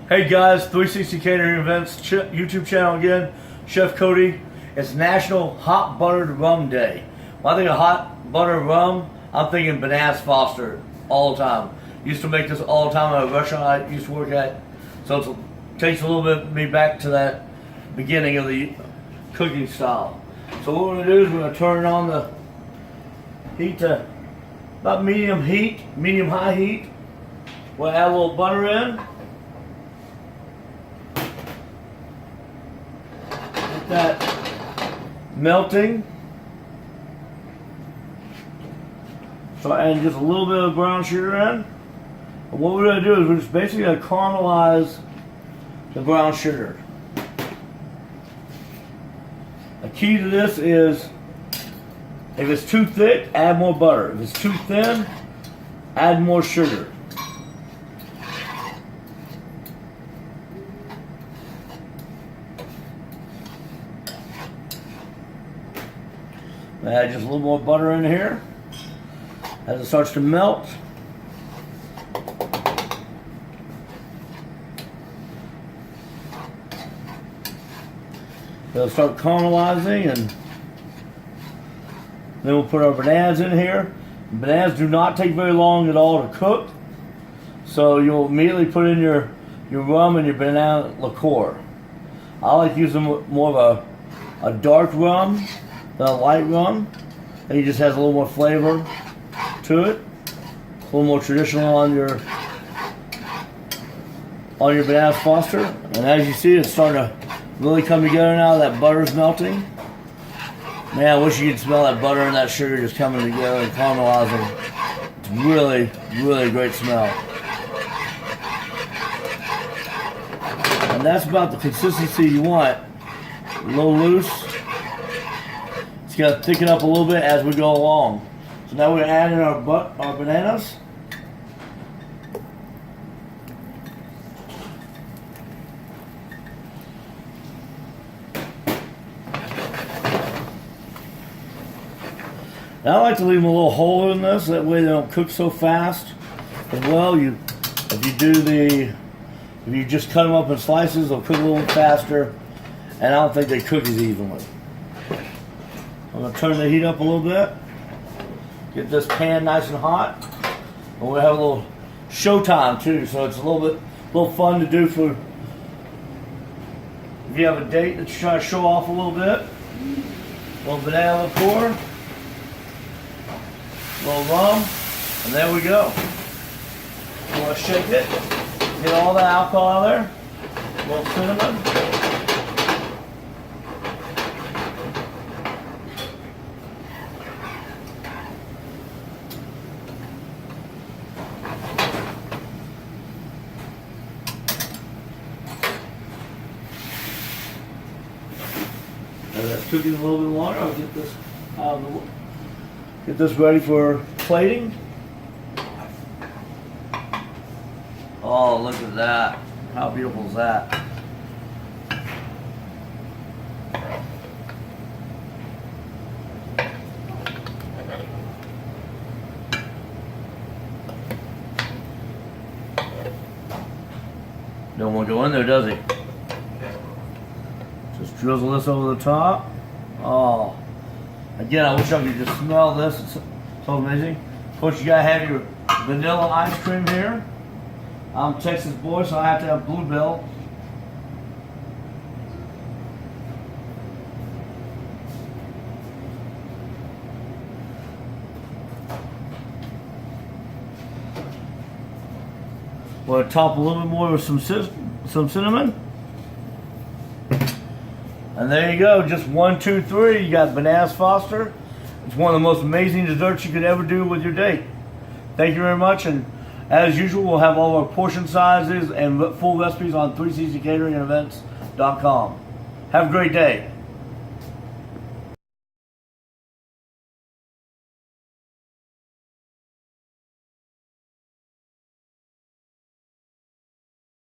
Hey guys, 360 Catering Events YouTube channel again. Chef Cody. It's National Hot Buttered Rum Day. When I think of hot buttered rum, I'm thinking Bananas Foster all the time. Used to make this all the time at a restaurant I used to work at. So it takes a little bit of me back to that beginning of the cooking style. So what we're going to do is we're going to turn on the heat to about medium heat, medium-high heat. We'll add a little butter in. Get that melting. Start adding just a little bit of brown sugar in. And what we're going to do is we're just basically going to caramelize the brown sugar. The key to this is if it's too thick, add more butter. If it's too thin, add more sugar. Add just a little more butter in here. As it starts to melt, it'll start caramelizing, and then we'll put our bananas in here. Bananas do not take very long at all to cook, so you'll immediately put in your rum and your banana liqueur. I like using more of a dark rum than a light rum. And it just has a little more flavor to it. A little more traditional on your Bananas Foster. And as you see, it's starting to really come together now. That butter's melting. Man, I wish you could smell that butter and that sugar just coming together and caramelizing. It's really, really great smell. And that's about the consistency you want. A little loose. It's got to thicken up a little bit as we go along. So now we're adding our bananas. Now I like to leave them a little hole in this, that way they don't cook so fast. As well, if you just cut them up in slices, they'll cook a little faster, and I don't think they cook as evenly. I'm going to turn the heat up a little bit. Get this pan nice and hot. And we'll have a little showtime too, so it's a little fun to do for if you have a date that you're trying to show off a little bit. A little banana liqueur, a little rum, and there we go. You want to shake it, get all the alcohol out of there. A little cinnamon. As that's cooking a little bit longer, I'll get this get this ready for plating. Oh, look at that! How beautiful is that? Don't want to go in there, does he? Just drizzle this over the top. Oh, again, I wish I could just smell this. It's so amazing. Of course, you gotta have your vanilla ice cream here. I'm a Texas boy, so I have to have Bluebell. We'll top a little bit more with some cinnamon. And there you go, just 1, 2, 3. You got Bananas Foster. It's one of the most amazing desserts you could ever do with your date. Thank you very much, and as usual, we'll have all our portion sizes and full recipes on 360cateringevents.com. Have a great day.